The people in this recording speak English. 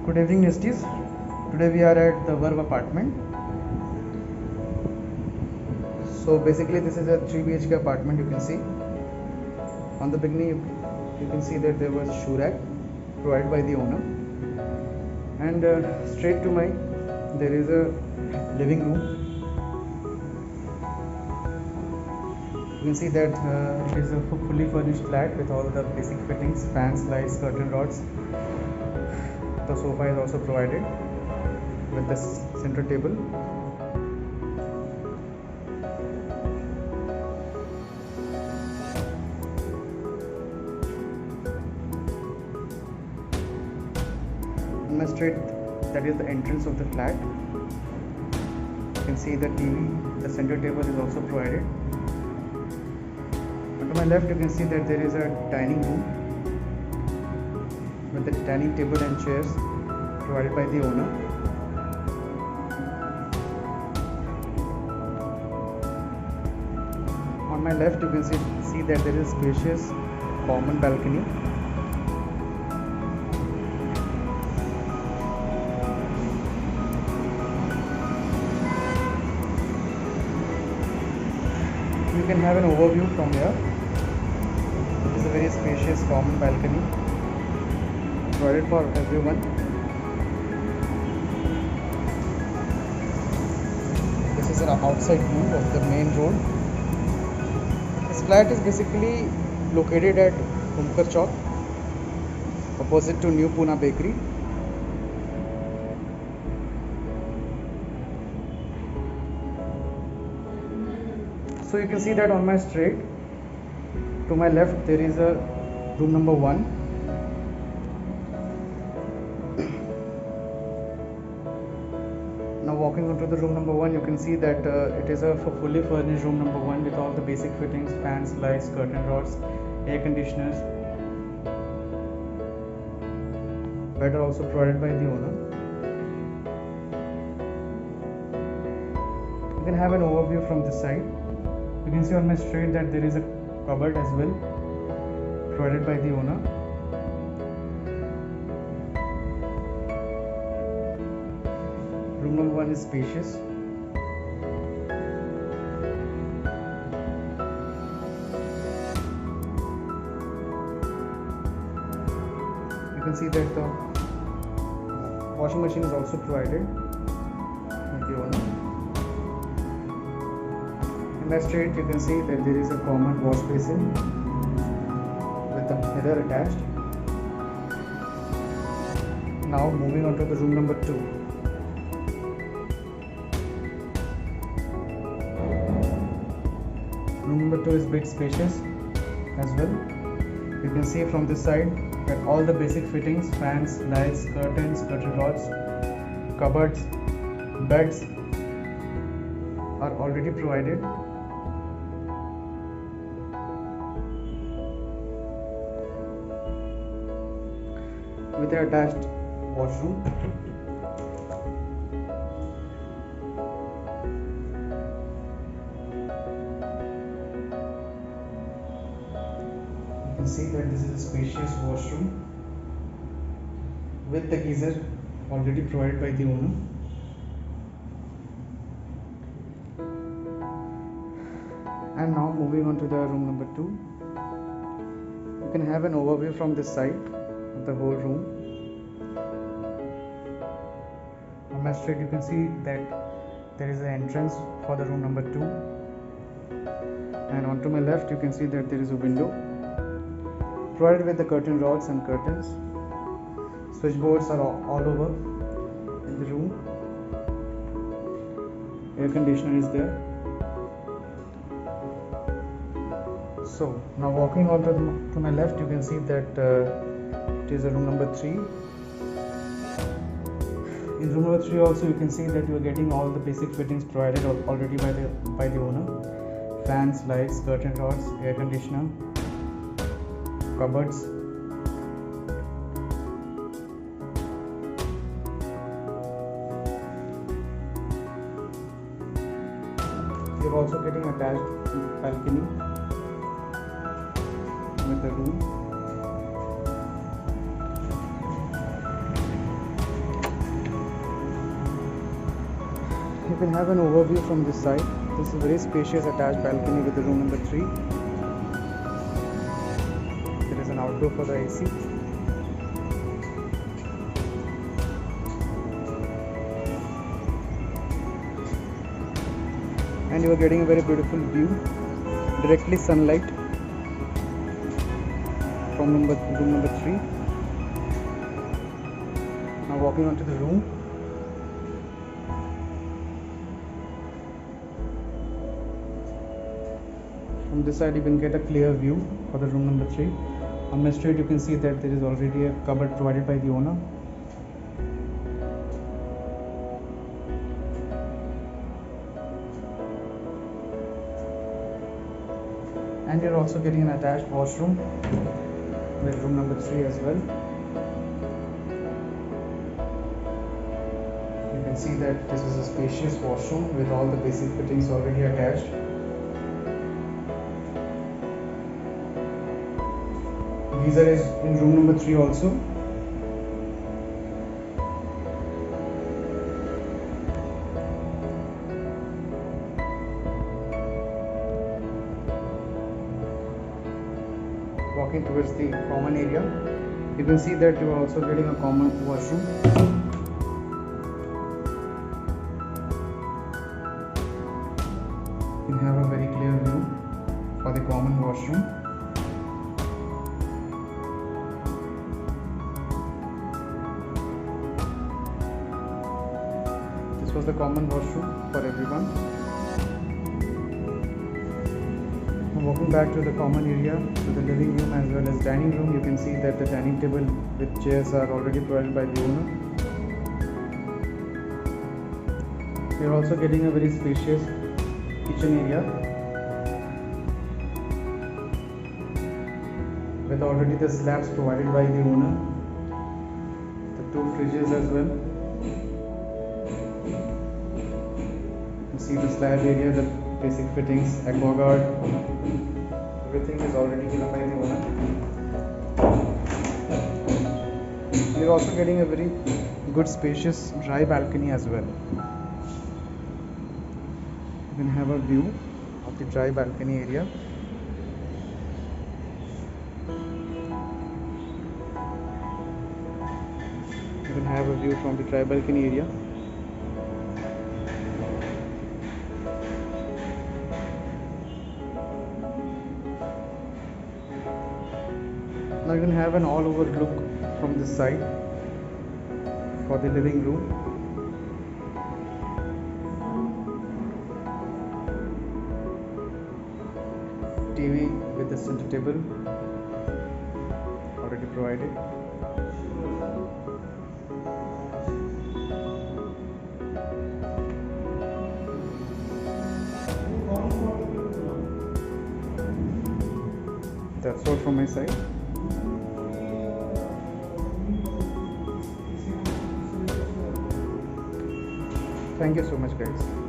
Good evening, Nesties. Today we are at the Verve apartment. So basically this is a 3 BHK apartment. You can see on the beginning you can see that there was a shoe rack provided by the owner, and straight to my there is a living room. You can see that it is a fully furnished flat with all the basic fittings, fans, lights, curtain rods. The sofa is also provided with the center table. On my straight, that is the entrance of the flat. You can see the TV, the center table is also provided. And to my left, you can see that there is a dining room with the dining table and chairs provided by the owner. On my left, you can see that there is spacious common balcony. You can have an overview from here. It is a very spacious common balcony provided for everyone. This is an outside view of the main road. This flat is basically located at Humkar Chowk, opposite to New Pune Bakery. So you can see that on my straight, to my left there is a room number 1. Now walking onto the room number 1, you can see that it is a fully furnished room number 1 with all the basic fittings, fans, lights, curtain rods, air conditioners. Bed are also provided by the owner. You can have an overview from this side. You can see on my straight that there is a cupboard as well provided by the owner. Room number 1 is spacious. You can see that the washing machine is also provided by the owner. In my straight, you can see that there is a common wash basin with a mirror attached. Now moving on to the room number 2. Room number 2 is big spacious as well. You can see from this side that all the basic fittings, fans, lights, curtains, curtain rods, cupboards, beds are already provided. With an attached washroom. You can see that this is a spacious washroom with the geyser already provided by the owner. And now moving on to the room number 2. You can have an overview from this side of the whole room. On my straight, you can see that there is an entrance for the room number 2, and onto my left you can see that there is a window provided with the curtain rods and curtains. Switchboards are all over in the room. Air conditioner is there. So now walking on to my left, you can see that it is a room number 3. In room number 3 also you can see that you are getting all the basic fittings provided already by the owner. Fans, lights, curtain rods, air conditioner, cupboards. You are also getting attached balcony with the room. you can have an overview from this side. This is a very spacious attached balcony with the room number 3. There is an outdoor for the AC. And you are getting a very beautiful view, directly sunlight from room number 3. Now walking onto the room. From this side you can get a clear view for the room number 3. On the street you can see that there is already a cupboard provided by the owner. And you're also getting an attached washroom with room number 3 as well. You can see that this is a spacious washroom with all the basic fittings already attached. Geyser is in room number 3 also. Walking towards the common area, you can see that you are also getting a common washroom. You can have a very clear view for the common washroom. This was the common washroom for everyone. Walking back to the common area, to the living room as well as dining room, you can see that the dining table with chairs are already provided by the owner. We are also getting a very spacious kitchen area with already the slabs provided by the owner, the 2 fridges as well. You can see the slab area, the basic fittings, aquaguard, everything is already given by the owner. We are also getting a very good spacious dry balcony as well. You can have a view of the dry balcony area. You can have a view from the dry balcony area. Now you can have an all over look from this side for the living room. TV with the center table already provided. That's all from my side. Thank you so much, guys.